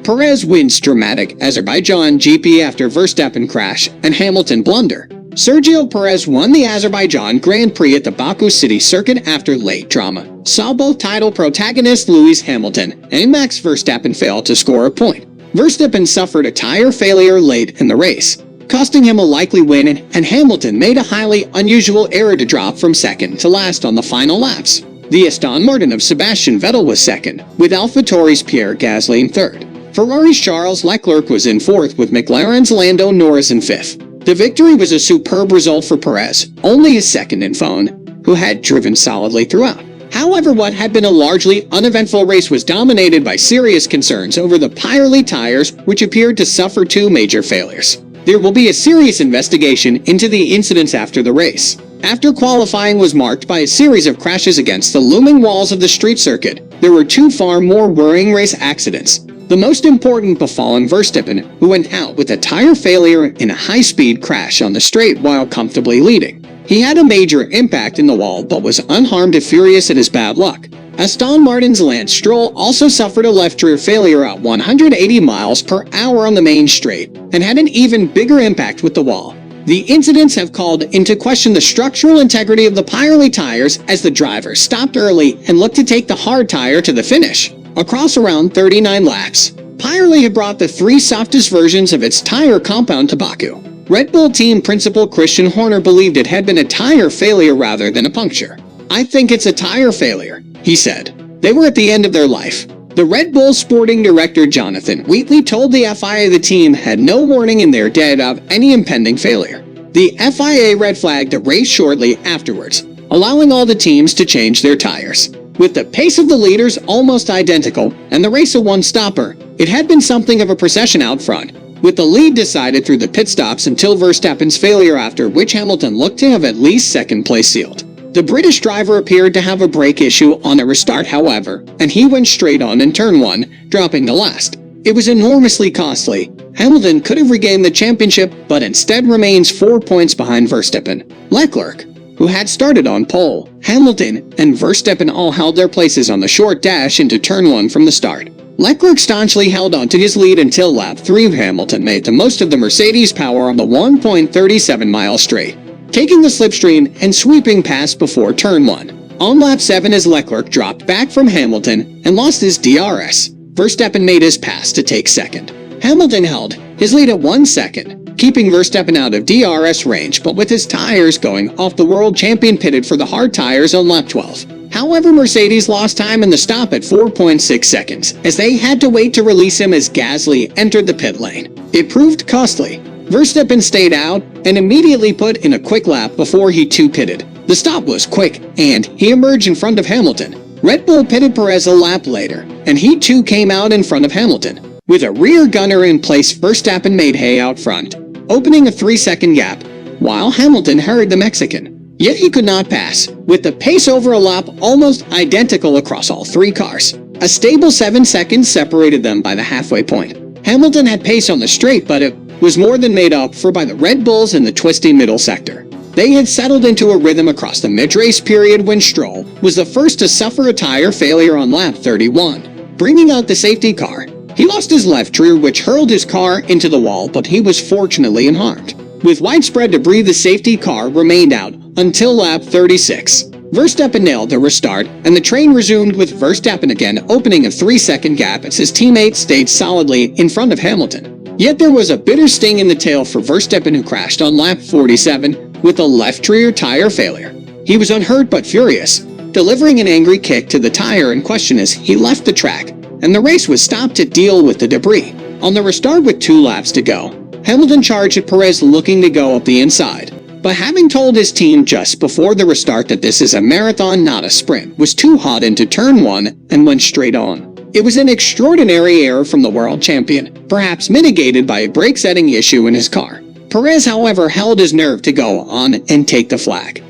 Perez wins dramatic Azerbaijan GP after Verstappen crash and Hamilton blunder. Sergio Pérez won the Azerbaijan Grand Prix at the Baku City circuit after late drama saw both title protagonists Lewis Hamilton and Max Verstappen fail to score a point. Verstappen suffered a tire failure late in the race, costing him a likely win, and Hamilton made a highly unusual error to drop from second to last on the final laps. The Aston Martin of Sebastian Vettel was second, with AlphaTauri's Pierre in third. Ferrari's Charles Leclerc was in fourth, with McLaren's Lando Norris in fifth. The victory was a superb result for Perez, only his second in phone, who had driven solidly throughout. However, what had been a largely uneventful race was dominated by serious concerns over the Pirelli tires, which appeared to suffer two major failures. There will be a serious investigation into the incidents after the race. After qualifying was marked by a series of crashes against the looming walls of the street circuit, there were two far more worrying race accidents. The most important befalling Verstappen, who went out with a tire failure in a high-speed crash on the straight while comfortably leading. He had a major impact in the wall but was unharmed, furious at his bad luck. Aston Martin's Lance Stroll also suffered a left rear failure at 180 miles per hour on the main straight and had an even bigger impact with the wall. The incidents have called into question the structural integrity of the Pirelli tires as the driver stopped early and looked to take the hard tire to the finish. Across around 39 laps, Pirelli had brought the three softest versions of its tire compound to Baku. Red Bull team principal Christian Horner believed it had been a tire failure rather than a puncture. "I think it's a tire failure," he said. They were at the end of their life. The Red Bull sporting director Jonathan Wheatley told the FIA the team had no warning in their dead of any impending failure. The FIA red flagged the race shortly afterwards, allowing all the teams to change their tires. With the pace of the leaders almost identical and the race a one-stopper, it had been something of a procession out front, with the lead decided through the pit stops until Verstappen's failure, after which Hamilton looked to have at least second place sealed. The British driver appeared to have a brake issue on a restart, however, and he went straight on in turn 1, dropping the last. It was enormously costly. Hamilton could have regained the championship, but instead remains 4 points behind Verstappen. Leclerc, who had started on pole, Hamilton, and Verstappen all held their places on the short dash into turn 1 from the start. Leclerc staunchly held on to his lead until lap 3. Hamilton made the most of the Mercedes' power on the 1.37-mile straight, taking the slipstream and sweeping past before turn 1. On lap 7, as Leclerc dropped back from Hamilton and lost his DRS, Verstappen made his pass to take second. Hamilton held his lead at 1 second, keeping Verstappen out of DRS range, but with his tires going off, the world champion pitted for the hard tires on lap 12. However, Mercedes lost time in the stop at 4.6 seconds, as they had to wait to release him as Gasly entered the pit lane. It proved costly. Verstappen stayed out and immediately put in a quick lap before he too pitted. The stop was quick, and he emerged in front of Hamilton. Red Bull pitted Perez a lap later, and he too came out in front of Hamilton. With a rear gunner in place, Verstappen made hay out front, opening a 3-second gap, while Hamilton hurried the Mexican. Yet he could not pass, with the pace over a lap almost identical across all three cars. A stable 7 seconds separated them by the halfway point. Hamilton had pace on the straight, but it was more than made up for by the Red Bulls in the twisty middle sector. They had settled into a rhythm across the mid-race period when Stroll was the first to suffer a tire failure on lap 31, bringing out the safety car. He lost his left rear, which hurled his car into the wall, but he was fortunately unharmed. With widespread debris, the safety car remained out until lap 36. Verstappen nailed the restart, and the train resumed, with Verstappen again opening a 3-second gap as his teammates stayed solidly in front of Hamilton. Yet there was a bitter sting in the tail for Verstappen, who crashed on lap 47 with a left rear tire failure. He was unhurt but furious, delivering an angry kick to the tire in question as he left the track, and the race was stopped to deal with the debris. On the restart with 2 laps to go, Hamilton charged at Perez, looking to go up the inside, but having told his team just before the restart that this is a marathon not a sprint, was too hot into turn 1 and went straight on. It was an extraordinary error from the world champion, perhaps mitigated by a brake setting issue in his car. Perez, however, held his nerve to go on and take the flag.